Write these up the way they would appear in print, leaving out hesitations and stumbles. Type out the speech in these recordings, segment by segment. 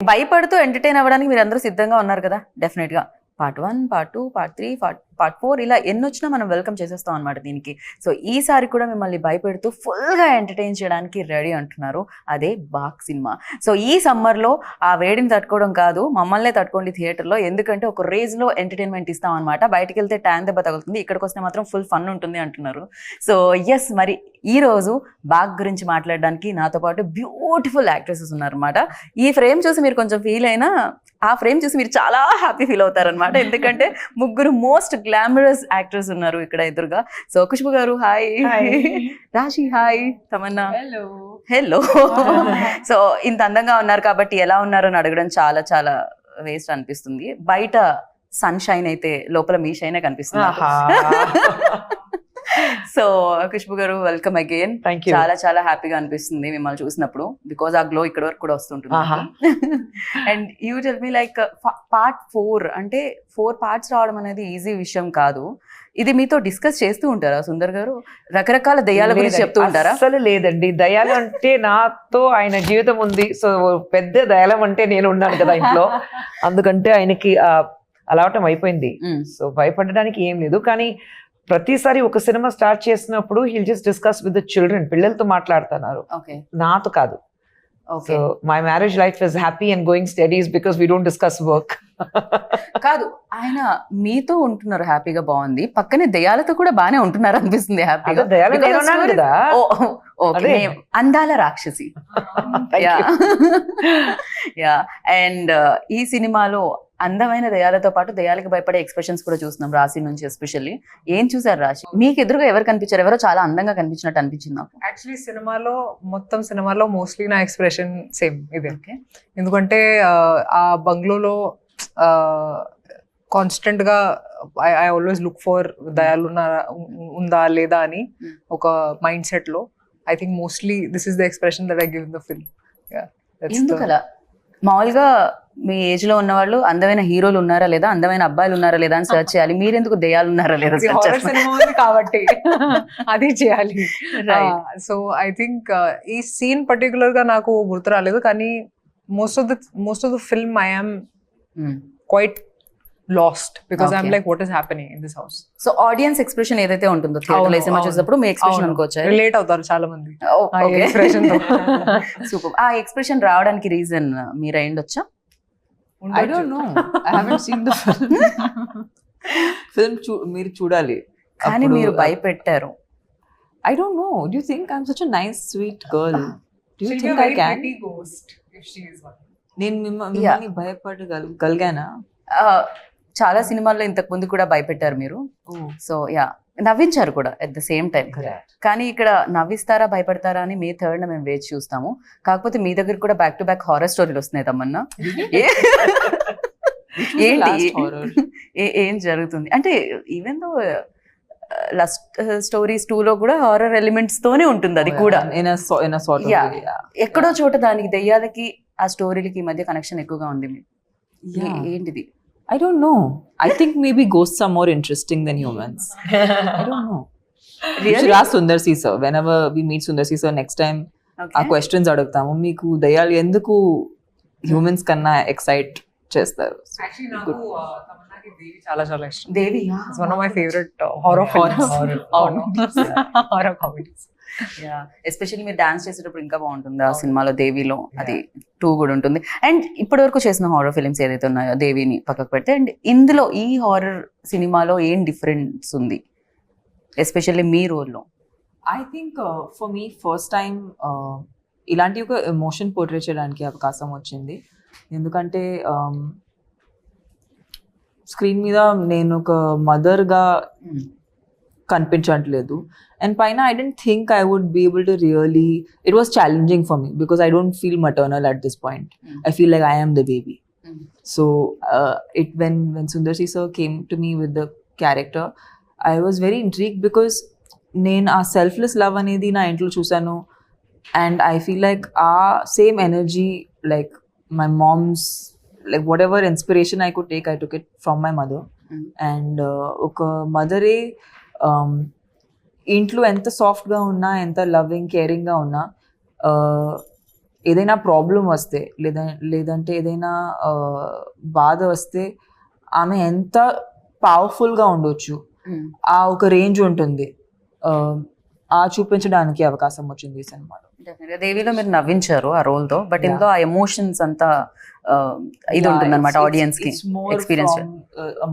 భయపడుతూ ఎంటర్టైన్ అవ్వడానికి మీరు అందరూ సిద్ధంగా ఉన్నారు కదా డెఫినెట్ గా. పార్ట్ 1, పార్ట్ 2, పార్ట్ 3, పార్ట్ 4 ఇలా ఎన్నొచ్చినా మనం వెల్కమ్ చేసేస్తాం అనమాట దీనికి. సో ఈసారి కూడా మిమ్మల్ని భయపెడుతూ ఫుల్గా ఎంటర్టైన్ చేయడానికి రెడీ అంటున్నారు, అదే బాక్ సినిమా. సో ఈ సమ్మర్లో ఆ వేడిని తట్టుకోవడం కాదు, మమ్మల్నే తట్టుకోండి థియేటర్లో, ఎందుకంటే ఒక రేంజ్లో ఎంటర్టైన్మెంట్ ఇస్తాం అనమాట. బయటికి వెళ్తే ట్యాన్ దెబ్బ తగులుతుంది, ఇక్కడికి వస్తే మాత్రం ఫుల్ ఫన్ ఉంటుంది అంటున్నారు. సో ఎస్, మరి ఈరోజు బాగ్ గురించి మాట్లాడడానికి నాతో పాటు బ్యూటిఫుల్ యాక్ట్రెసెస్ ఉన్నారనమాట. ఈ ఫ్రేమ్ చూసి మీరు కొంచెం ఫీల్ అయినా ఆ ఫ్రేమ్ చూసి మీరు చాలా హ్యాపీ ఫీల్ అవుతారనమాట, ఎందుకంటే ముగ్గురు మోస్ట్ గ్లామరస్ యాక్టర్స్ ఉన్నారు ఇక్కడ ఎదురుగా. సో ఖుష్బు గారు హాయ్, రాశి హాయ్, తమన్నా హలో. సో ఇంత అందంగా ఉన్నారు కాబట్టి ఎలా ఉన్నారు అని అడగడం చాలా చాలా వేస్ట్ అనిపిస్తుంది. బయట సన్ షైన్ అయితే లోపల మీ షైనే కనిపిస్తుంది. సో ఖుష్బు గారు వెల్కమ్ అగైన్. చాలా చాలా హ్యాపీగా అనిపిస్తుంది మిమ్మల్ని చూసినప్పుడు, బికాజ్ ఆ గ్లో ఇక్కడ వరకు కూడా వస్తుంటుంది. And you tell me like part 4 అంటే 4 పార్ట్స్ రావడం అనేది ఈజీ విషయం కాదు. ఇది మీతో డిస్కస్ చేస్తూ ఉంటారా సుందర్ గారు? రకరకాల దయ్యాల గురించి చెప్తూ ఉంటారా? అసలు లేదండి, దయాలు అంటే నాతో ఆయన జీవితం ఉంది. సో పెద్ద దయాలం అంటే నేను ఉన్నాను కదా ఇంట్లో, అందుకంటే ఆయనకి అలవాటం అయిపోయింది. సో భయపడడానికి ఏం లేదు. కానీ ప్రతిసారి ఒక సినిమా స్టార్ట్ చేసినప్పుడు hill just discuss with the children, పిల్లలతో మాట్లాడుతున్నారు, నాతో కాదు. So my marriage life is happy and going studies because we don't discuss work. కాదు, ఆయన మీతో ఉంటున్నారు హ్యాపీగా, బాగుంది. పక్కనే దయాలతో కూడా బానే ఉంటున్నారు అనిపిస్తుంది హ్యాపీగా. అందాల రాక్షసి. యా. అండ్ ఈ సినిమాలో అందమైన దయాలతో పాటు దయాలకి భయపడే ఎక్స్ప్రెషన్స్ కూడా చూస్తున్నాం రాశి నుంచి. ఎస్పెషల్లీ ఏం చూసారు రాశి? మీకు ఎదురుగా ఎవరు కనిపించారు? ఎవరో చాలా అందంగా కనిపించినట్టు అనిపించింది నాకు. యాక్చువల్లీ సినిమాలో మోస్ట్లీ నా ఎక్స్ప్రెషన్ సేమ్ ఇదే. ఎందుకంటే ఆ బంగ్లోలో కాన్స్టెంట్ గా ఐ ఆల్వేస్ లుక్ ఫర్ దయాలు ఉందా లేదా అని ఒక మైండ్ సెట్ లో. I think mostly this is the expression that I give in the film. ఎందుకలా? మామూలుగా మీ ఏజ్ లో ఉన్న వాళ్ళు అందమైన హీరోలు ఉన్నారా లేదా, అందమైన అబ్బాయిలు ఉన్నారా లేదా అని సెర్చ్ చేయాలి, మీరెందుకు దయ్యాలు ఉన్నారా లేదా కాబట్టి అది చేయాలి. సో ఐ థింక్ ఈ సీన్ పర్టికులర్ గా నాకు గుర్తు రాలేదు, కానీ most of the film I am quite lost because I'm like what is happening in this house. So audience expression ఏదైతే ఉంటుందో థియేటర్ లో సినిమా చూసినప్పుడు మీ ఎక్స్ప్రెషన్ అనుకోవచ్చా? రిలేట్ అవుతారు చాలా మంది ఆ ఎక్స్ప్రెషన్ తో. సూపర్. ఆ ఎక్స్ప్రెషన్ రావడానికి రీజన్ మీరు అయ్యుండొచ్చా? I don't know, I haven't seen the film. మీరు చూడాలి. కానీ మీరు భయపెట్టారు. I don't know, do you think I'm such a nice sweet girl? Do you think I can? Ghost if she is one. నేను మిమ్మల్ని భయపడగలిగానా? చాలా సినిమాల్లో ఇంతకు ముందు కూడా భయపెట్టారు మీరు. సో యా, నవ్వించారు కూడా ఎట్ ద సేమ్ టైం. కానీ ఇక్కడ నవ్విస్తారా భయపడతారా అని మే 3rd మేము వేచి చూస్తాము. కాకపోతే మీ దగ్గర కూడా బ్యాక్ టు బ్యాక్ హారర్ స్టోరీలు వస్తున్నాయి తమన్నా. ఏంటి ఏం జరుగుతుంది అంటే, ఈవెన్ దో లస్ట్ స్టోరీస్ 2 లో కూడా హారర్ ఎలిమెంట్స్ తోనే ఉంటుంది అది కూడా. ఎక్కడో చోట దానికి దెయ్యాలకి ఆ స్టోరీలకి మధ్య కనెక్షన్ ఎక్కువగా ఉంది. ఏంటిది? I don't know. I think maybe ghosts are more interesting than humans. I don't know. Really? You should ask Sundar C sir. Whenever we meet Sundar C sir next time, our questions adugtamu. Meeku dayalu enduku humans kanna excite chestaru? Actually నాకు తమన్నాకి దేవి చాలా చాలా ఇష్టం. దేవి is one of my favorite horror comedies. Yeah, especially మీరు dance చేసేటప్పుడు ఇంకా బాగుంటుంది ఆ సినిమాలో. దేవిలో అది 2 కూడా ఉంటుంది. అండ్ ఇప్పటి వరకు చేసిన హారర్ ఫిల్మ్స్ ఏదైతే ఉన్నాయో దేవిని పక్కకు పెడితే, అండ్ ఇందులో ఈ హారర్ సినిమాలో ఏం డిఫరెన్స్ ఉంది ఎస్పెషల్లీ మీ రోల్లో? I think for me first time ఇలాంటి ఒక ఎమోషన్ పోర్ట్రే చేయడానికి అవకాశం వచ్చింది. ఎందుకంటే స్క్రీన్ మీద నేను ఒక మదర్గా కనిపించట్లేదు. And paina, I didn't think I would be able to really, it was challenging for me because I don't feel maternal at this point. I feel like I am the baby. So when Sundar C sir came to me with the character, I was very intrigued because నేను ఆ selfless love అనేది నా ఇంట్లో చూసాను. And I feel like ఆ same energy, like my mom's, like what ever inspiration I could take, I took it from my mother. And ఒక మదరే ఇంట్లో ఎంత సాఫ్ట్గా ఉన్నా, ఎంత లవింగ్ కేరింగ్గా ఉన్నా, ఏదైనా ప్రాబ్లం వస్తే లేదంటే ఏదైనా బాధ వస్తే ఆమె ఎంత పవర్ఫుల్గా ఉండొచ్చు, ఆ ఒక రేంజ్ ఉంటుంది, ఆ చూపించడానికి అవకాశం వచ్చింది ఈ సినిమాలో. దేవిలో మీరు నవ్వించారు ఆ రోల్ తో, బట్ ఇందులో ఆ ఎమోషన్స్ అంతా ఇది ఉంటుంది అనమాట ఆడియన్స్ కి experience.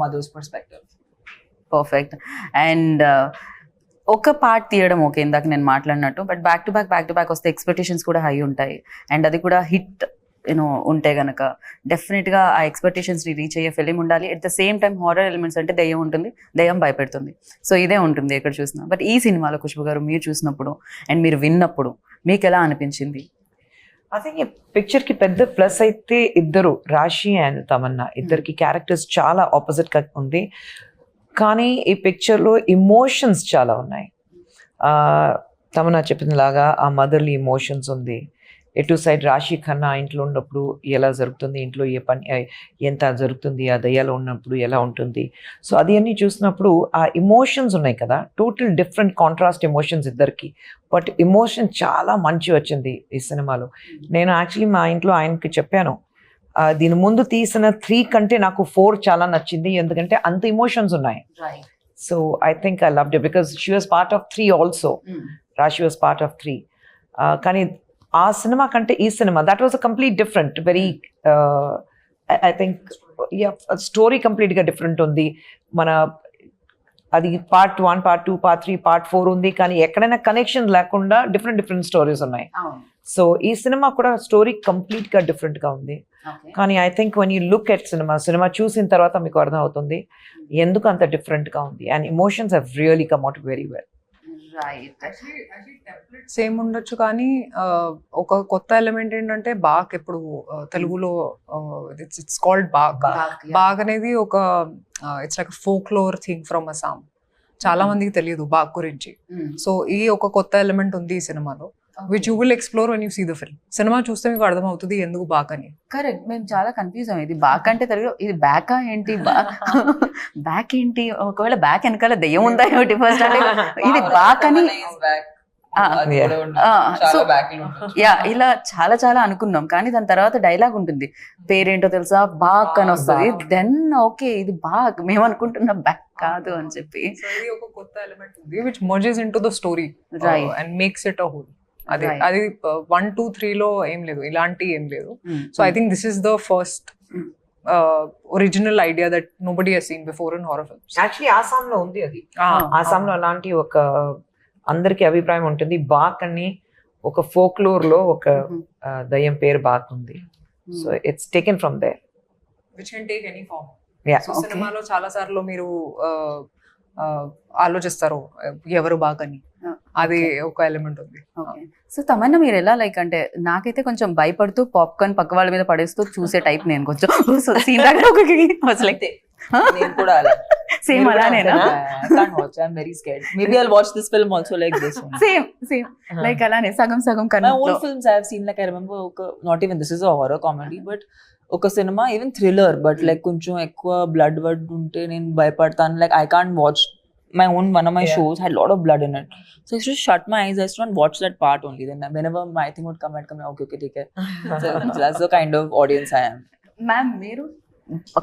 Mothers perspective. Perfect. And ఒక పార్ట్ తీయడం ఓకే, ఇందాక నేను మాట్లాడినట్టు, బట్ బ్యాక్ టు బ్యాక్ వస్తే ఎక్స్పెక్టేషన్స్ కూడా హై ఉంటాయి. అండ్ అది కూడా హిట్ ఉంటే గనక డెఫినెట్గా ఆ ఎక్స్పెక్టేషన్స్ని రీచ్ అయ్యే ఫిలిం ఉండాలి. At the same time horror elements అంటే దయ్యం ఉంటుంది, దయ్యం భయపెడుతుంది. సో ఇదే ఉంటుంది ఎక్కడ చూసినా. బట్ ఈ సినిమాలో ఖుష్బు గారు మీరు చూసినప్పుడు అండ్ మీరు విన్నప్పుడు మీకు ఎలా అనిపించింది? ఐ థింక్ ఈ పిక్చర్ కి పెద్ద ప్లస్ అయితే ఇద్దరు, రాశి అండ్ తమన్నా, ఇద్దరికి క్యారెక్టర్స్ చాలా ఆపోజిట్ గా ఉంది. కానీ ఈ పిక్చర్ లో ఇమోషన్స్ చాలా ఉన్నాయి. తమన్నా చెప్పిన లాగా ఆ మదర్లీ ఇమోషన్స్ ఉంది. ఎటు సైడ్ రాశి ఖన్నా ఇంట్లో ఉన్నప్పుడు ఎలా జరుగుతుంది, ఇంట్లో ఏ పని ఎంత జరుగుతుంది, ఆ దయ్యాలో ఉన్నప్పుడు ఎలా ఉంటుంది. సో అది అన్నీ చూసినప్పుడు ఆ ఇమోషన్స్ ఉన్నాయి కదా, టోటల్ డిఫరెంట్ కాంట్రాస్ట్ ఎమోషన్స్ ఇద్దరికి. బట్ ఎమోషన్ చాలా మంచి వచ్చింది ఈ సినిమాలో. నేను యాక్చువల్లీ మా ఇంట్లో ఆయనకి చెప్పాను, దీని ముందు తీసిన 3 కంటే నాకు 4 చాలా నచ్చింది, ఎందుకంటే అంత ఇమోషన్స్ ఉన్నాయి. So I think I loved it because she was part of 3 also. రాశి వాజ్ పార్ట్ ఆఫ్ 3. కానీ ఆ సినిమా కంటే ఈ cinema that was a complete different, very I think story కంప్లీట్గా డిఫరెంట్ ఉంది. మన అది పార్ట్ 1, పార్ట్ 2, పార్ట్ 3, పార్ట్ 4 ఉంది, కానీ ఎక్కడైనా కనెక్షన్ లేకుండా డిఫరెంట్ స్టోరీస్ ఉన్నాయి. సో ఈ సినిమా కూడా స్టోరీ కంప్లీట్గా డిఫరెంట్గా ఉంది. కానీ I think one you look at cinema చూసిన తర్వాత మీకు అర్థం అవుతుంది ఎందుకు అంత డిఫరెంట్గా ఉంది. And emotions have really come out very well. Same ఉండొచ్చు, కానీ ఒక కొత్త ఎలిమెంట్ ఏంటంటే బాగ్. ఇప్పుడు తెలుగులో ఇట్స్ కాల్డ్ బాగ్. బాగ్ అనేది ఒక it's like folklore thing from Assam. చాలా మందికి తెలియదు బాగ్ గురించి. సో ఈ ఒక కొత్త ఎలిమెంట్ ఉంది ఈ సినిమాలో, which you will explore when you see the film. సినిమా చూస్తే మీకు అర్థమవుతుంది ఎందుకు బాగ్ అని. కరెక్ట్, మేము చాలా కన్ఫ్యూజ్ అయ్యాం. ఇది బాక్ అంటే తెలుగు, ఇది బ్యాకా ఏంటి, బ్యాక్ ఏంటి, ఒకవేళ బ్యాక్ వెనకాల దెయ్యం ఉందా ఏమిటి ఫస్ట్ అంటే ఇది బాక్ అని. సో యా, ఇలా చాలా అనుకున్నాం. కానీ దాని తర్వాత డైలాగ్ ఉంటుంది, పేరేంటో తెలుసా, బాక్ అని వస్తుంది. దెన్ ఓకే ఇది బాక్, మేము అనుకుంటున్నాం బ్యాక్ కాదు అని చెప్పి. ఒక కొత్త ఎలిమెంట్ ఉంది which mergers into the story and makes it a whole. అది 1, 2, 3 లో ఏం లేదు, ఇలాంటి ఏం లేదు. So I think this is the first original idea that nobody has seen before in horror films. Actually ఆసాంలో ఉంది అది. ఆసాంలో అలాంటి ఒక అందరికి అభిప్రాయం ఉంటుంది. బాక్ అని ఒక ఫోక్లోర్ లో ఒక దయ్యం పేరు బాక్ ఉంది. So it's taken from there, which can take any form. Yeah. సినిమాలో చాలా సార్లు మీరు ఆలోచిస్తారు ఎవరు బాగ్ అని, అది ఒక ఎలిమెంట్ ఉంది. సో తమన్నా మీరు ఎలా లైక్ అంటే, నాకైతే కొంచెం భయపడుతూ పాప్కార్న్ పక్క వాళ్ళ మీద పడేస్తూ చూసే టైప్ నేను కొంచెం. సీన్ లైక్ నేను కూడా అలా same అలానేనా? I can't watch. I'm very scared. Maybe I'll watch this film also like this one. Same like అలానే సగం My కన్నా. old films I have seen, like I remember, not even this is a horror comedy, but ఒక సినిమా even thriller, but like కొంచెం ఎక్కువ blood ఉంటే నేను భయపడతాను. Like I can't watch my one of my shows had a lot of blood in it, so I used to shut my eyes. I used to not watch that part only. Then whenever my thing would come, I'd come, okay, take it. So that's the kind of audience I am. Ma'am మీరు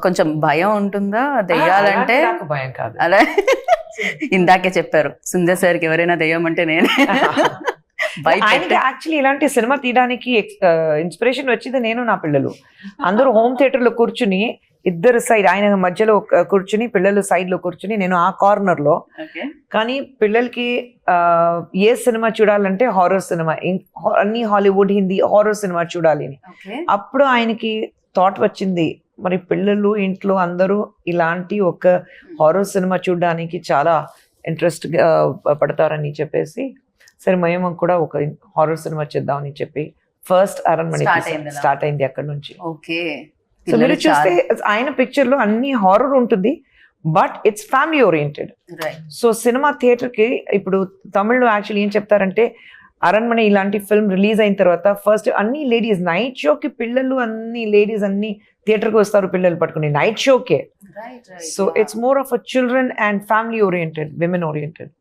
కొంచెం భయం ఉంటుందా దెయ్యాలంటే? నాకు భయం కాదు. అలా ఇందాకే చెప్పారు, సుందర్ సార్కి ఎవరైనా దెయ్యం అంటే నేనే. ఆయనకి యాక్చువల్లీ ఇలాంటి సినిమా తీయడానికి ఇన్స్పిరేషన్ వచ్చింది నేను, నా పిల్లలు అందరూ హోమ్ థియేటర్ లో కూర్చుని, ఇద్దరు సైడ్, ఆయన మధ్యలో కూర్చుని, పిల్లలు సైడ్ లో కూర్చుని, నేను ఆ కార్నర్ లో. కానీ పిల్లలకి ఏ సినిమా చూడాలంటే హారర్ సినిమా, అన్ని హాలీవుడ్, హిందీ హారర్ సినిమా చూడాలి అని. అప్పుడు ఆయనకి థాట్ వచ్చింది, మరి పిల్లలు ఇంట్లో అందరూ ఇలాంటి ఒక హారర్ సినిమా చూడడానికి చాలా ఇంట్రెస్ట్ పడతారని చెప్పేసి, సరే మేము కూడా ఒక హారర్ సినిమా చేద్దామని చెప్పి ఫస్ట్ అరణ్మణి స్టార్ట్ అయింది అక్కడ నుంచి. ఓకే, సో మీరు చూస్తే ఆయన పిక్చర్ లో అన్ని హారర్ ఉంటుంది, but it's family oriented. So cinema theatre కి ఇప్పుడు తమిళ్లో యాక్చువల్లీ ఏం చెప్తారంటే, అరణ్మణి ఇలాంటి ఫిల్మ్ రిలీజ్ అయిన తర్వాత ఫస్ట్ అన్ని లేడీస్ నైట్ షోకి, పిల్లలు అన్ని లేడీస్ అన్ని థియేటర్కి వస్తారు పిల్లలు పట్టుకుని నైట్ షోకే. So it's more of a children and family oriented, women oriented.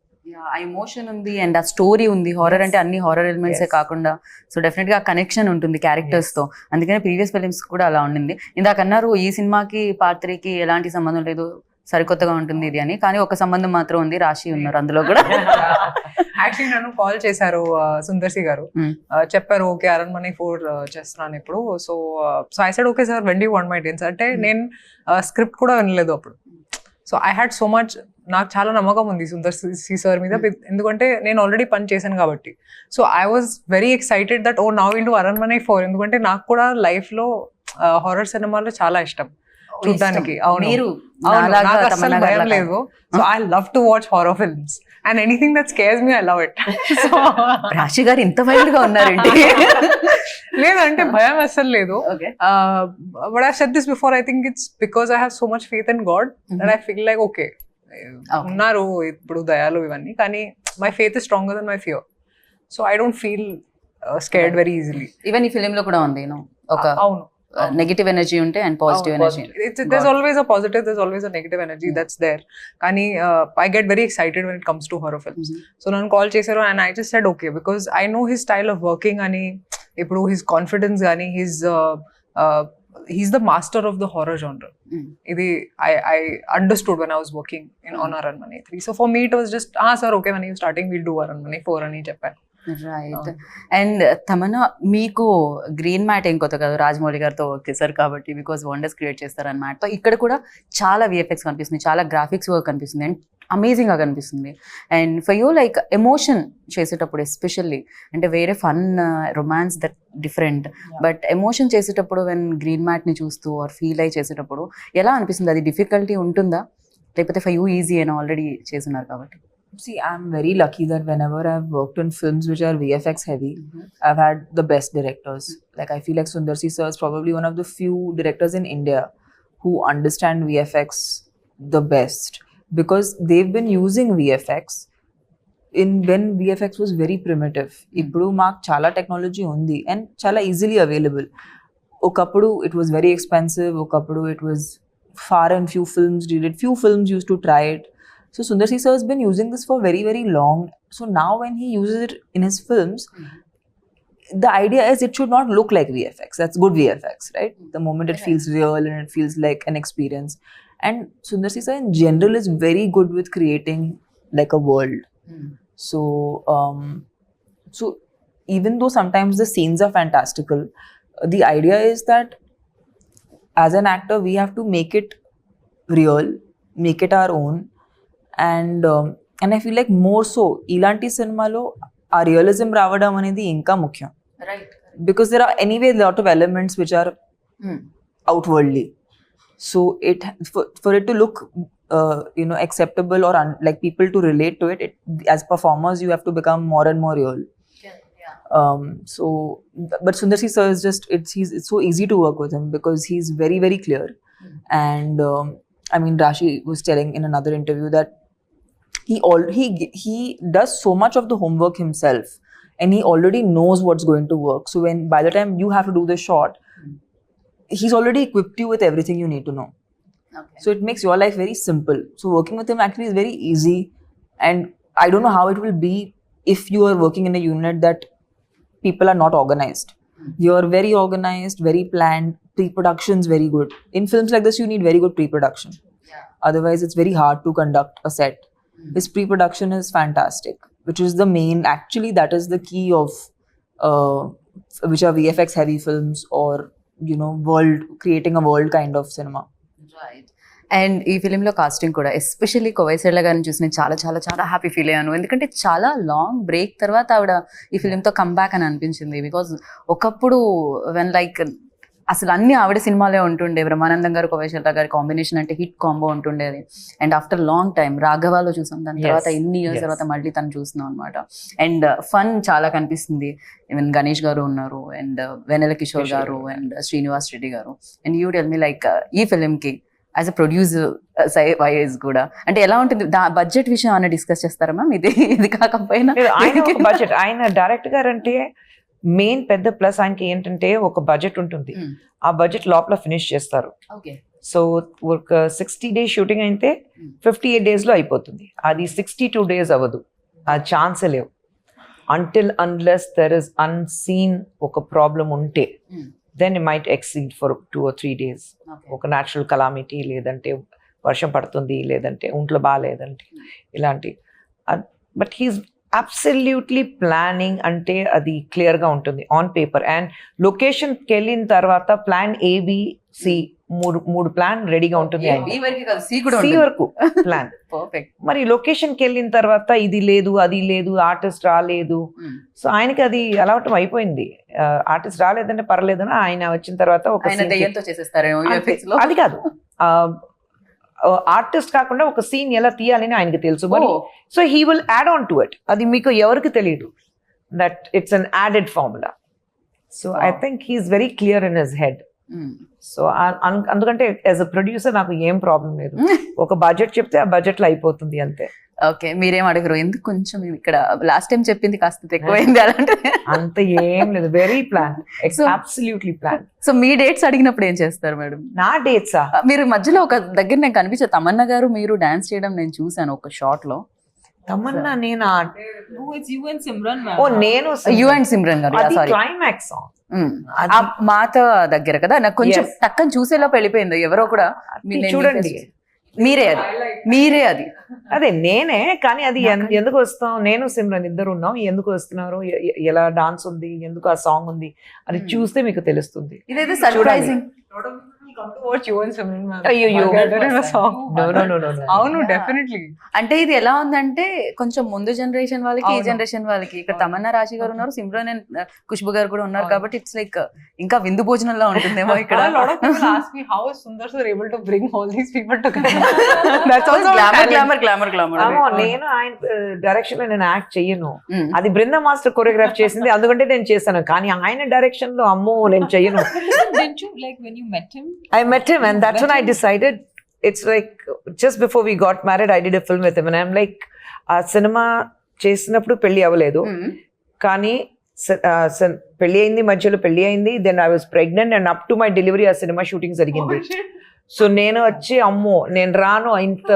ఆ ఎమోషన్ ఉంది అండ్ ఆ స్టోరీ ఉంది. హారర్ అంటే అన్ని హారర్ ఎలిమెంట్సే Yes. కాకుండా సో డెఫినెట్ గా కనెక్షన్ ఉంటుంది క్యారెక్టర్స్ తో. అందుకనే ప్రీవియస్ ఫిలిమ్స్ కూడా అలా ఉండింది. ఇందాక అన్నారు ఈ సినిమాకి పార్ట్ 3కి ఎలాంటి సంబంధం లేదు, సరికొత్తగా ఉంటుంది ఇది అని. కానీ ఒక సంబంధం మాత్రం ఉంది, రాశి ఉన్నారు అందులో కూడా. యాక్చువల్లీ నన్ను కాల్ చేశారు సుందర్సి గారు. Hmm. చెప్పారు ఓకే అరణ్మనే 4 చేస్తున్నాను ఇప్పుడు. So I said okay sir, when do want my dates అంటే నేను స్క్రిప్ట్ కూడా వినలేదు అప్పుడు. So I had so much, నాకు చాలా నమ్మకం ఉంది సుందర్ సి సార్ మీద, ఎందుకంటే నేను ఆల్రెడీ పని చేశాను కాబట్టి. So I was very excited that oh now will do Aranmanai 4, ఎందుకంటే నాకు కూడా లైఫ్ లో హారర్ సినిమాలు చాలా ఇష్టం చూడడానికి. అవును, మీరు అవును, నాలాగా నాకు అస్సలు తమన్నా భయం గారిలాగా. లేదు. So I love to watch horror films and anything that scares me I love it. So రాశి గారు ఇంత వైల్డ్ గా ఉన్నారండి. లేదంటే భయం అస్సలు లేదు. Okay. But I've said this before, I think it's because I have so much faith in God that I feel like okay, ఉన్నారు ఇప్పుడు దయాలు ఇవన్నీ, కానీ my faith is stronger than my fear. So I don't feel scared very easily. Even ఈ film లో కూడా ఉంది ఒక అవును, నెగటివ్ ఎనర్జీ ఉంటే and positive energy. there's always a positive, there's always a negative energy that's there. కానీ I get very excited when it comes to horror films. So నన్ను call చేశారు and I just said okay because I know his style of working అని, ఇప్పుడు his confidence కానీ he's the master of the horror genre. ఇది I understood when I was working on Aranmane 3. So for me it was just sir okay when you're starting we'll do Aranmane 4 అని చెప్పాను. Right. And Tamannaah మీకు green mat ఏం కొత్త కాదు, రాజమౌళి గారితో work చేశారు కాబట్టి బికాస్ వండర్స్ క్రియేట్ చేస్తారు అన్న మ్యాట్తో. ఇక్కడ కూడా చాలా విఎఫ్ఎక్స్ కనిపిస్తుంది, చాలా గ్రాఫిక్స్ వర్క్ కనిపిస్తుంది అండ్ అమేజింగ్గా కనిపిస్తుంది. And for you like emotion చేసేటప్పుడు ఎస్పెషల్లీ, అంటే వేరే fun romance that different, but emotion చేసేటప్పుడు వెన్ గ్రీన్ మ్యాట్ని చూస్తూ ఆర్ ఫీల్ అయ్యి చేసేటప్పుడు ఎలా అనిపిస్తుంది? అది డిఫికల్టీ ఉంటుందా లేకపోతే ఫర్ యూ ఈజీ అని ఆల్రెడీ చేస్తున్నారు కాబట్టి? See, I'm very lucky that whenever I've worked on films which are VFX heavy, I've had the best directors. Like, I feel like Sundar C sir is probably one of the few directors in India who understand VFX the best, because they've been using VFX when VFX was very primitive. Ippudu maak chala technology undi and chala easily available. Okappudu it was very expensive, okappudu it was far and few films did it, few films used to try it. So Sundar C sir has been using this for very, very long. So now when he uses it in his films, the idea is it should not look like VFX. That's good VFX, right? The moment it feels real and it feels like an experience. And Sundar C sir in general is very good with creating like a world. So even though sometimes the scenes are fantastical, the idea is that as an actor we have to make it real, make it our own. And I feel like more so ilanti cinema lo aa realism raavadam anedi inka mukyam, right. because there are anyway a lot of elements which are outwardly, so for it to look acceptable or like people to relate to it, as performers you have to become more and more real. So but Sundar C sir is just it's so easy to work with him because he's very, very clear. And I mean, Rashi was telling in another interview that he does so much of the homework himself and he already knows what's going to work. So when by the time you have to do the shot, he's already equipped you with everything you need to know. Okay. So it makes your life very simple. So working with him actually is very easy. And I don't know how it will be if you are working in a unit that people are not organized. You're very organized, very planned, pre-production's very good. In films like this, you need very good pre-production. Otherwise, it's very hard to conduct a set. His pre-production is fantastic, which is the main, actually that is the key of which are VFX heavy films or, creating a world kind of cinema. Right. And ఈ ఫిలింలో casting కూడా especially కోవైసెళ్ళ గారిని చూసి నేను చాలా చాలా చాలా happy feel అయ్యాను. ఎందుకంటే చాలా లాంగ్ బ్రేక్ తర్వాత ఆవిడ ఈ ఫిలింతో కమ్బ్యాక్ అని అనిపించింది. బికాజ్ ఒకప్పుడు వెన్ లైక్ అసలు అన్ని ఆవిడ సినిమాలే ఉంటుండే, బ్రహ్మానందం గారు కోవైసెళ్ళ గారి కాంబినేషన్ అంటే హిట్ కాంబో ఉంటుండేది. అండ్ ఆఫ్టర్ లాంగ్ టైం రాఘవాలో చూసాం, దాని తర్వాత ఎన్ని ఇయర్స్ తర్వాత మళ్ళీ తను చూస్తున్నాం అనమాట. అండ్ ఫన్ చాలా కనిపిస్తుంది. ఈవెన్ గణేష్ గారు ఉన్నారు అండ్ వెన్నెల కిషోర్ గారు అండ్ శ్రీనివాస్ రెడ్డి గారు. And you tell me like ఈ ఫిలింకి యాజ్ అ ప్రొడ్యూసర్ వైజ్ కూడా అంటే ఎలా ఉంటుంది? బడ్జెట్ విషయం అన్న డిస్కస్ చేస్తారా మ్యామ్? ఇది కాకపోయినా ఆయన బడ్జెట్, ఆయన డైరెక్టర్ గారు అంటే మెయిన్ పెద్ద ప్లస్ ఆయనకి ఏంటంటే ఒక బడ్జెట్ ఉంటుంది, ఆ బడ్జెట్ లోపల ఫినిష్ చేస్తారు. ఓకే. సో ఒక 60 days షూటింగ్ అయితే 58 days లో అయిపోతుంది. అది 62 days అవ్వదు. ఆ ఛాన్సే లేవు. Until unless there is unseen ఒక ప్రాబ్లం ఉంటే then it might exceed for 2 or 3 days. ఒక న్యాచురల్ కలామిటీ, లేదంటే వర్షం పడుతుంది, లేదంటే ఒంట్లో బాగాలేదంటే ఇలాంటి. బట్ హీస్ అబ్సల్యూట్లీ ప్లానింగ్ అంటే అది క్లియర్గా ఉంటుంది ఆన్ పేపర్. అండ్ లొకేషన్కి వెళ్ళిన తర్వాత ప్లాన్ ABC మూడు ప్లాన్ రెడీగా ఉంటుంది. C వరకు ప్లాన్. మరి లొకేషన్కి వెళ్ళిన తర్వాత ఇది లేదు, అది లేదు, ఆర్టిస్ట్ రాలేదు. సో ఆయనకి అది అలవాటు అయిపోయింది. ఆర్టిస్ట్ రాలేదంటే పర్లేదని ఆయన వచ్చిన తర్వాత ఒక అది కాదు, ఆర్టిస్ట్ కాకుండా ఒక సీన్ ఎలా తీయాలని ఆయనకి తెలుసు. మరి so he will add on to it. అది మీకు ఎవరికి తెలియదు that it's an added formula. So I think he's very clear in his head. So అందుకంటే యాజ్ అ ప్రొడ్యూసర్ నాకు ఏం ప్రాబ్లం లేదు. ఒక బడ్జెట్ చెప్తే ఆ బడ్జెట్ లో అయిపోతుంది అంతే. ఓకే, మీరేం అడగరు, ఎందుకు కొంచెం ఇక్కడ లాస్ట్ టైం చెప్పింది కాస్త ఎక్కువైంది అలాంటి? అంత ఏం లేదు, very plan, absolutely plan. So మీ డేట్స్ అడిగినప్పుడు ఏం చేస్తారు మేడం? నా డేట్సా? మీరు మధ్యలో ఒక దగ్గర నేను కనిపించే తమన్నా గారు మీరు డాన్స్ చేయడం నేను చూసాను ఒక షార్ట్ లో. తమన్నా నేను No, it's you and Simran, ma'am. ఓ నేను యు అండ్ సిమ్రన్ గారు, అది సారీ, క్లైమాక్స్ సాంగ్. మాత దగ్గర కదా, నాకు కొంచెం టక్కని చూసేలోపు వెళ్ళిపోయింది ఎవరో కూడా. చూడండి, మీరే అది అదే నేనే. కానీ అది ఎందుకు వస్తాం, నేను సిమ్రన్ ఇద్దరు ఉన్నాం, ఎందుకు వస్తున్నారు, ఎలా డాన్స్ ఉంది, ఎందుకు ఆ సాంగ్ ఉంది అది చూస్తే మీకు తెలుస్తుంది. ఇదైతే surprising. come to watch you and Simran ma'am. అయ్యో, together in a song. No. అవును, డెఫినెట్లీ. అంటే ఇది ఎలా ఉందంటే కొంచెం ముందు జనరేషన్ వాళ్ళకి, ఈ జనరేషన్ వాళ్ళకి. ఇక్కడ తమన్నా రాశి గారు ఉన్నారు, సిమ్రన్ అండ్ ఖుష్బు గారు కూడా ఉన్నారు. కాబట్టి ఇట్స్ లైక్ ఇంకా విందు భోజనంలో ఉంటుందేమో ఇక్కడ. A lot of people ask me how is Sundar sir able to bring all these people together. That's also glamour. నేను ఆయన డైరెక్షన్ లో నేను యాక్ట్ చెయ్యను, అది బృంద మాస్టర్ కొరియోగ్రాఫ్ చేసింది, అందుకంటే నేను చేశాను. కానీ ఆయన డైరెక్షన్ లో అమ్మో నేను చెయ్యను. Didn't you, like, when you met him? I met him and that's when I decided, it's like just before we got married I did a film with him and I'm like, ఆ సినిమా చేసినప్పుడు పెళ్లి అవ్వలేదు, కానీ పెళ్లి అయింది, మధ్యలో పెళ్లి అయింది, then I was pregnant and up to my delivery ఆ సినిమా షూటింగ్ జరిగింది. సో నేను వచ్చి అమ్మో నేను రాను, ఇంత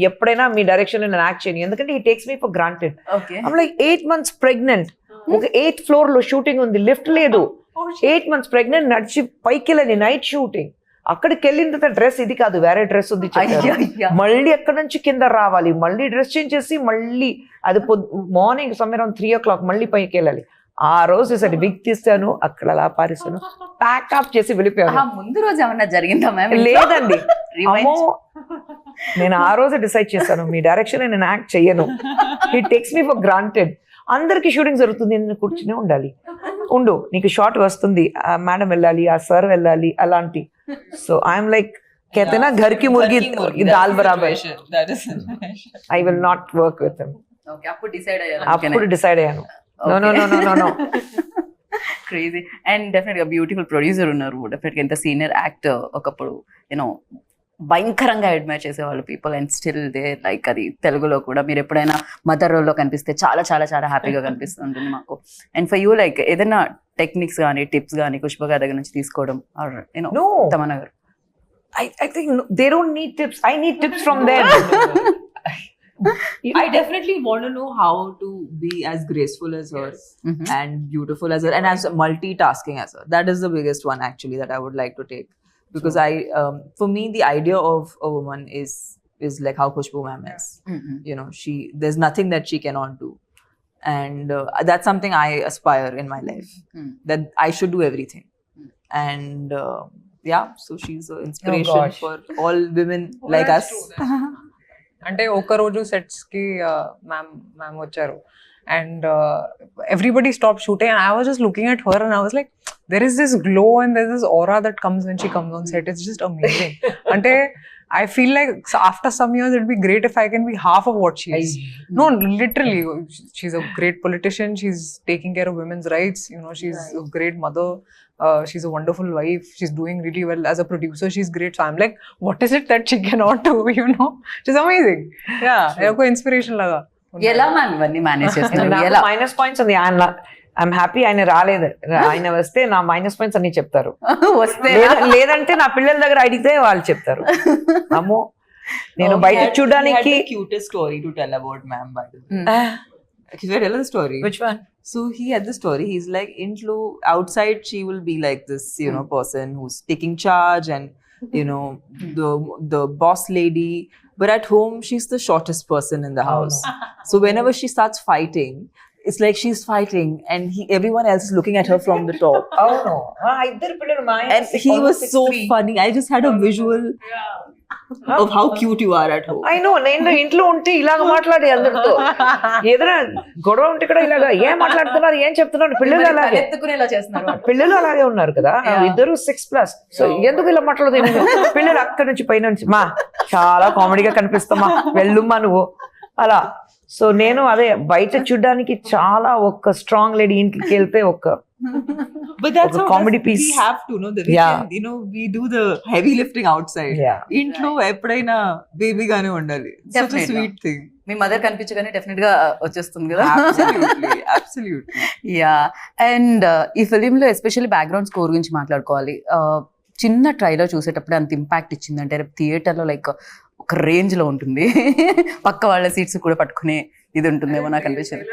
ఎప్పుడైనా మీ డైరెక్షన్ లో నేను యాక్ట్ చేయను, ఎందుకంటే ఈ takes me for granted. I'm like 8 months pregnant, ఒక 8th floor లో షూటింగ్ ఉంది, లిఫ్ట్ లేదు, 8 months ప్రెగ్నెంట్, నడిచి పైకి వెళ్ళని నైట్ షూటింగ్. అక్కడికి వెళ్ళిన తర్వాత డ్రెస్ ఇది కాదు, వేరే డ్రెస్ ఉంది చెప్పారు. మళ్ళీ అక్కడ నుంచి కింద రావాలి, మళ్ళీ డ్రెస్ చేంజ్ చేసి మళ్ళీ అది మార్నింగ్ సమ్వేర్ అరౌండ్ 3 o'clock మళ్ళీ పైకి వెళ్ళాలి. ఆ రోజు సరే బిగ్ తీస్తాను, అక్కడ అలా పారేస్తాను, ప్యాకప్ చేసి వెళ్ళిపోయాను. ముందు రోజు ఏమన్నా జరిగిందా మ్యామ్? లేదండి, అమ్మో నేను ఆ రోజు డిసైడ్ చేశాను మీ డైరెక్షన్ నేను యాక్ట్ చెయ్యను, he takes me for granted. అందరికి షూటింగ్ జరుగుతుంది, నేను కూర్చునే ఉండాలి, ఉండు నీకు షార్ట్ వస్తుంది, ఆ మేడం వెళ్ళాలి, ఆ సార్ వెళ్ళాలి, అలాంటి. సో ఐఎమ్ లైక్ कहते ना घर की मुर्गी दाल बराबर, I will not work with him. Okay, అప్పుడు డిసైడ్ అయ్యాను. No. క్రేజీ. అండ్ డెఫినెట్ గా బ్యూటిఫుల్ ప్రొడ్యూసర్ ఉన్నారు, డెఫినెట్ గా ఎంత సీనియర్ యాక్టర్, ఒకప్పుడు యూనో భయంకరంగా అడ్మైర్ చేసేవాళ్ళు people, and still they like. అది తెలుగులో కూడా మీరు ఎప్పుడైనా మదర్ రోల్లో కనిపిస్తే చాలా చాలా చాలా హ్యాపీగా కనిపిస్తుంటుంది మాకు. అండ్ ఫర్ యూ లైక్ ఏదైనా టెక్నిక్స్ కానీ టిప్స్ కానీ ఖుష్బు గారి దగ్గర నుంచి తీసుకోవడం, ఆర్ యూనో తమన్నా గారు? I think they don't need tips, I need tips from them. I definitely want to know how to be as graceful as her and beautiful as her and as multitasking as her. That is the biggest one actually that I would like to take, because for me the idea of a woman is like how Khushbu ma'am is. You know, there's nothing that she cannot do, and that's something I aspire in my life, that I should do everything. And yeah, so she's an inspiration for all women like us. అంటే ఒక రోజు sets కి ma'am వచ్చారు and everybody stop shooting and I was just looking at her and I was like there is this glow and there is this aura that comes when she comes on set. It's just amazing. Ante I feel like after some years it'd be great if I can be half of what she is. No, literally, she's a great politician, she's taking care of women's rights, you know, she's a great mother, she's a wonderful wife, she's doing really well as a producer, she's great. So I'm like, what is it that she cannot do, you know? She's amazing. Yeah, eko inspiration laga. ఎలా ma'am ఇవన్నీ manage చేస్తారు? ఎలా minus points ఉంది, I'm happy ఆయన రాలేదు, ఆయన వస్తే నా మైనస్ పాయింట్స్ అన్ని చెప్తారు, వస్తే లేదంటే నా పిల్లల దగ్గర అడిగితే వాళ్ళు చెప్తారు. అమ్మో నేను బయట చూడడానికి cutest story to tell about ma'am, by the way. Should I tell the story? Which one? So he had the story. He's like, intlo outside she will be like this, you know, person who's taking charge and you know the boss lady. But at home she's the shortest person in the house. So whenever she starts fighting, it's like she's fighting and everyone else is looking at her from the top. Oh no. ఇద్దరు పిల్లలు మా ఆయన And he was so funny. I just had a visual of how cute you are at home. I know, నేను ఇంట్లో ఉంటే ఇలాగ మాట్లాడే అందరితో ఏదైనా గొడవ ఉంటే కూడా ఇలాగ ఏం మాట్లాడుతున్నారు ఏం చెప్తున్నారు పిల్లలు అలాగే ఎత్తుకునేలా చేస్తున్నారు పిల్లలు అలాగే ఉన్నారు కదా ఇద్దరు 6+. సో ఎందుకు ఇలా మాట్లాడదు పిల్లలు అక్కడి నుంచి పైన నుంచి మా చాలా కామెడీగా కనిపిస్తామా వెళ్ళుమ్మా నువ్వు అలా. సో నేను అదే బయట చూడడానికి చాలా ఒక స్ట్రాంగ్ లేడీ ఇంటికి వెళ్తే ఒక But that's ఒక how comedy we piece. have to know that we Yeah. can, you know, we do the heavy lifting outside. Yeah. ఇంట్లో ఎప్పుడైనా బేబీ గానే ఉండాలి. Such a Definitely. sweet thing. మీ మదర్ కనిపించగానే డెఫినెట్ గా వచ్చేస్తుంది కదా. Absolutely, absolutely. యా అండ్ ఈ ఫిలింలో ఎస్పెషల్లీ బ్యాక్గ్రౌండ్ స్కోర్ గురించి మాట్లాడుకోవాలి. చిన్న ట్రైలర్ చూసేటప్పుడు అంత ఇంపాక్ట్ ఇచ్చిందంటే రేపు థియేటర్లో లైక్ ఒక రేంజ్ లో ఉంటుంది. పక్క వాళ్ళ సీట్స్ కూడా పట్టుకునే ఇది ఉంటుందేమో నాకు అనిపించింది.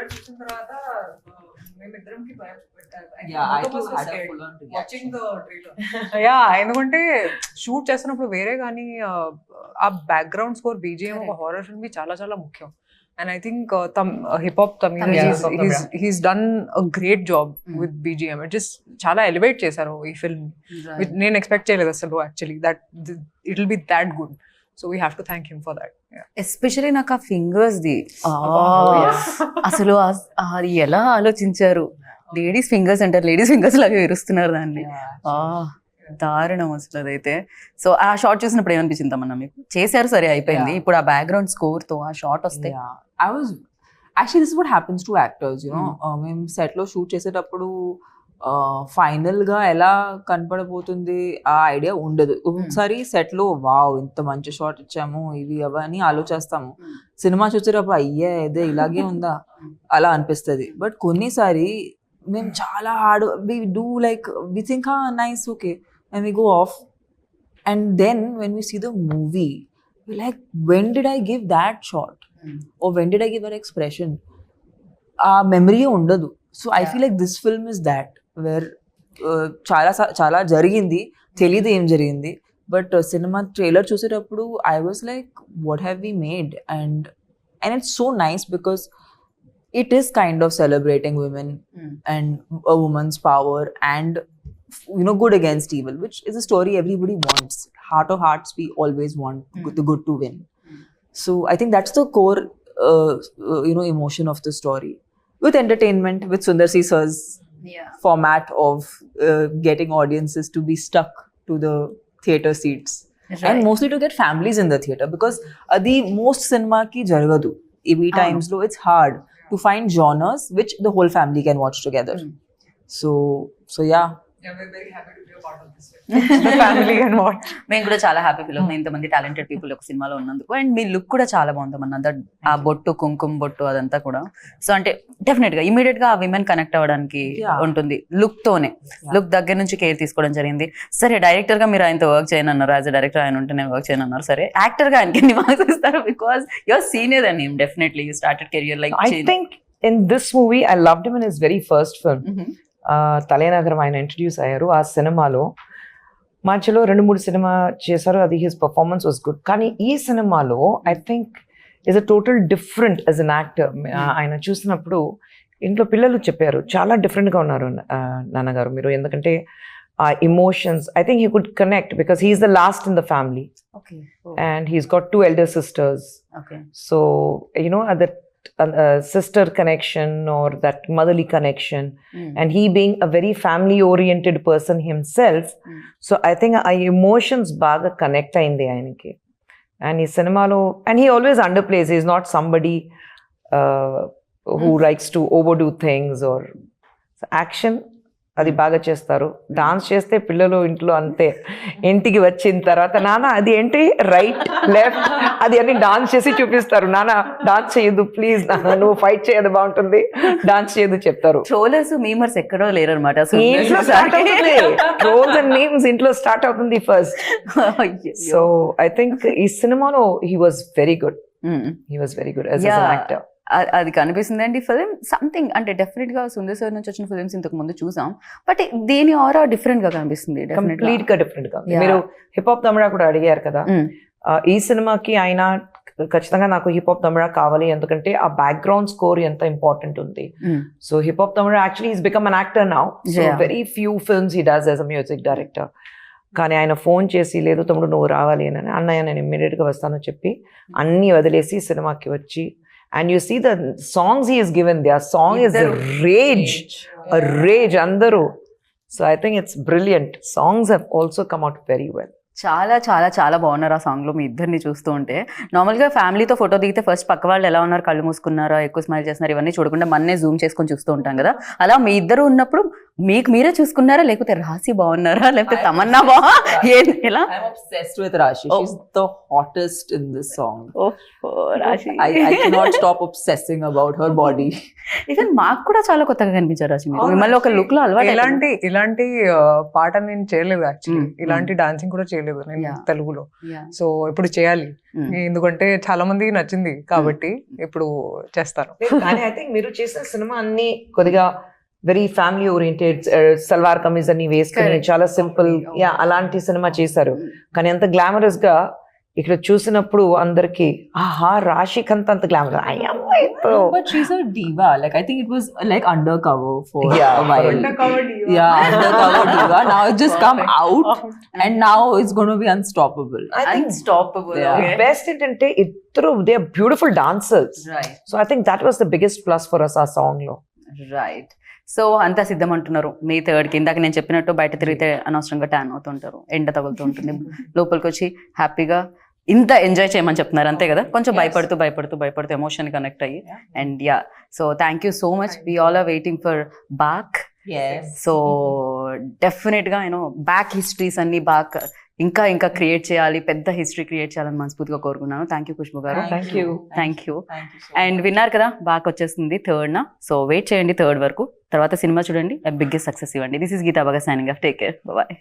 Yeah, I too had a full on reaction. Yeah ఎందుకంటే షూట్ చేస్తున్నప్పుడు వేరే కానీ ఆ బ్యాక్గ్రౌండ్ స్కోర్ బీజిఎం ఒక హారర్ ఫిల్మ్ కి చాలా చాలా ముఖ్యం. And I think hip hop he's done a great job with BGM. It just చాలా ఎలివేట్ చేశారు ఈ ఫిల్మ్. నేను ఎక్స్పెక్ట్ చేయలేదు అసలు actually that it will be that good. So we have to thank him for that. Especially నాకు ఆ fingers the అసలు అది ఎలా ఆలోచించారు. లేడీస్ ఫింగర్స్ అంటారు, లేడీస్ ఫింగర్స్ లాగా విరుస్తున్నారు దాన్ని. దారుణం అసలు అదైతే. సో ఆ షార్ట్ చూసినప్పుడు ఏమనిపించింది తమన్నా మీకు? చేశారు సరే అయిపోయింది, ఇప్పుడు ఆ బ్యాక్గ్రౌండ్ స్కోర్ తో ఆ షార్ట్ వస్తే Yeah, I was actually, this is what happens to actors, you know. మేము సెట్ లో షూట్ చేసేటప్పుడు ఫైనల్ గా ఎలా కనపడబోతుంది ఆ ఐడియా ఉండదు. ఒకసారి సెట్ లో వావ్ ఇంత మంచి షాట్ ఇచ్చాము ఇవి అవన్నీ ఆలోచిస్తాము. సినిమా చూసేటప్పుడు అయ్యే ఇదే ఇలాగే ఉందా అలా అనిపిస్తుంది. బట్ కొన్నిసారి మేము చాలా hard we do like we think nice okay and we go off and then when we see the movie like when did I give that shot or when did I give that expression? Memory undadu. So I feel like this film is that where చాలా జరిగింది తెలియదు ఏం జరిగింది. But cinema trailer చూసేటప్పుడు I was like what have we made? And it's so nice because it is kind of celebrating women and a woman's power and you know good against evil, which is a story everybody wants. Heart of hearts we always want the good to win. So I think that's the core you know emotion of the story, with entertainment, with Sundar C Sir's format of getting audiences to be stuck to the theater seats. Right. And mostly to get families in the theater because the most cinema ki jaragadu ee times lo it's hard to find genres which the whole family can watch together. So yeah, we're very happy to be a part of this film. The family can watch. మేము కూడా చాలా happy feel అవుతుంది ఇంతమంది talented people ఒక సినిమాలో ఉన్నందుకు. And me look కూడా చాలా బాగుందమ్మన్న, దట్ ఆ బొట్టు కుంకుమ బొట్టు అదంతా కూడా. సో అంటే డెఫినెట్ గా ఇమీడియట్ గా ఆ విమెన్ కనెక్ట్ అవ్వడానికి ఉంటుంది లుక్ తోనే. లుక్ దగ్గర నుంచి కేర్ తీసుకోవడం జరిగింది. సరే డైరెక్టర్ గా మీరు ఆయనతో వర్క్ చేయనన్నారు, యాజ్ అ డైరెక్టర్ ఆయన ఉంటే నేను వర్క్ చేయనన్నారు. సరే యాక్టర్ గా ఆయనకి ఎన్ని మార్క్స్ ఇస్తారు? Because your senior and him definitely you started career like. I think in this movie I loved him in his very first film. తలేనగరం ఆయన ఇంట్రడ్యూస్ అయ్యారు. ఆ సినిమాలో మధ్యలో 2-3 సినిమా చేశారు, అది హిస్ పర్ఫార్మెన్స్ వాజ్ గుడ్. కానీ ఈ సినిమాలో I think is a total different as an actor. ఆయన చూసినప్పుడు ఇంట్లో పిల్లలు చెప్పారు చాలా డిఫరెంట్గా ఉన్నారు నాన్నగారు మీరు, ఎందుకంటే ఆ emotions I think he could connect because he's the last in the family and he's got 2 elder sisters. So you know at that sister connection or that motherly connection, and he being a very family oriented person himself, so I think our emotions baga connect ayindi ayaniki. And he cinema lo, and he always underplays. He's not somebody who likes to overdo things or action అది బాగా చేస్తారు. Dance చేస్తే పిల్లలు ఇంట్లో అంతే, ఇంటికి వచ్చిన తర్వాత నాన్న అది ఏంటి రైట్ లెఫ్ట్ అది అన్ని డాన్స్ చేసి చూపిస్తారు. నాన్న డాన్స్ చేయదు ప్లీజ్, నాన్న నువ్వు ఫైట్ చేయదు బాగుంటుంది, డాన్స్ చేయదు చెప్తారు. ట్రోలర్స్ మీమర్స్ ఎక్కడో లేరనమాట. ఇంట్లో స్టార్ట్ అవుతుంది, ట్రోల్స్ అండ్ మీమ్స్ ఇంట్లో స్టార్ట్ అవుతుంది ఫస్ట్. సో ఐ థింక్ ఈ సినిమాలో he was very good. He was very good as an actor. అది కనిపిస్తుందండి ఫిలిం సంథింగ్ అంటే డెఫినెట్ గా సుందర్ సార్ నుంచి వచ్చిన ఫిలిమ్స్ ఇంతకు ముందు చూసాం బట్ దీని ఆరా డిఫరెంట్ గా కనిపిస్తుంది కంప్లీట్ గా డిఫరెంట్ గా మీరు హిప్ హాప్ తమిళ కూడా అడిగారు కదా ఈ సినిమాకి ఆయన ఖచ్చితంగా నాకు హిప్ హాప్ తమిళ కావాలి ఎందుకంటే ఆ బ్యాక్గ్రౌండ్ స్కోర్ ఎంత ఇంపార్టెంట్ ఉంది so hip hop Tamil actually is become an actor now so very few films he does as a music director కానీ ఆయన ఫోన్ చేసి లేదు తమ్ముడు నువ్వు రావాలి అని అన్నయ్య నేను ఇమ్మీడియట్ గా వస్తాను చెప్పి అన్ని వదిలేసి సినిమాకి వచ్చి and you see the songs he has given, their song is a rage andaru. So I think it's brilliant. Songs have also come out very well. చాలా చాలా చాలా బాగున్నారు ఆ సాంగ్లో మీ ఇద్దరిని చూస్తూ ఉంటే. నార్మల్గా ఫ్యామిలీతో ఫోటో దిగితే ఫస్ట్ పక్క వాళ్ళు ఎలా ఉన్నారు, కళ్ళు మూసుకున్నారా, ఎక్కువ స్మైల్ చేస్తున్నారు, ఇవన్నీ చూడకుండా మన్నే జూమ్ చేసుకొని చూస్తూ ఉంటాం కదా. అలా మీ ఇద్దరు ఉన్నప్పుడు మీకు మీరే చూసుకున్నారా, లేకపోతే రాశి బాగున్నారా, లేకపోతే తమన్నా ఎలా? I'm obsessed with Rashi. She's the hottest in this song. Oh, రాశి. I cannot stop obsessing about her body. Even మాకు కూడా చాలా కొత్తగా కనిపించారు రాశి మీరు. మిమ్మల్ని ఒక లుక్ లో అలవాటు. ఇలాంటి పాట నేను చేయలేదు యాక్చువల్లీ, ఇలాంటి డాన్సింగ్ కూడా చేయలేదు నేను తెలుగులో. సో ఇప్పుడు చేయాలి ఎందుకంటే చాలా మందికి నచ్చింది కాబట్టి ఇప్పుడు చేస్తాను. కానీ ఐ థింక్ మీరు చేసిన సినిమా అన్ని కొద్దిగా very family oriented, salwar kameez అని వేసుకుని చాలా సింపుల్ అలాంటి సినిమా చేశారు. కానీ అంత గ్లామరస్ గా ఇక్కడ చూసినప్పుడు అందరికి ఆహా రాశిక్ అంత glamour. But she's a diva. Like I think it was like undercover for a while. Undercover diva. Yeah, undercover diva. Now it's just come out and now it's going to be unstoppable. I think Unstoppable. Yeah. Okay. best ఏంటంటే ఇద్దరు they are beautiful dancers. Right. So I think that was the biggest plus for us ఆ song లో. Right. So అంతా సిద్ధం అంటున్నారు మే 3rd కి. ఇందాక నేను చెప్పినట్టు బయట తిరిగితే అనవసరంగా ట్యాన్ అవుతుంటారు, ఎండ తగులుతూ ఉంటుంది, లోపలికి వచ్చి హ్యాపీగా ఇంత ఎంజాయ్ చేయమని చెప్తున్నారు అంతే కదా. కొంచెం భయపడుతూ ఎమోషన్ కనెక్ట్ అయ్యి. And yeah, so thank you so much. We all are waiting for Baak. Yes. So definite గా బ్యాక్ హిస్టరీస్ అన్ని బాక్ ఇంకా క్రియేట్ చేయాలి, పెద్ద హిస్టరీ క్రియేట్ చేయాలని మనస్ఫూర్తిగా కోరుకున్నాను. థ్యాంక్ యూ ఖుష్బు గారు. Thank you. Thank you. Thank you so and విన్నారు కదా బాక్ వచ్చేస్తుంది 3rd. సో వెయిట్ చేయండి 3rd వరకు. తర్వాత సినిమా చూడండి, బిగ్గెస్ట్ సక్సెస్ ఇవ్వండి. దిస్ ఇస్ గీతా బాగా signing off. Take care, bye.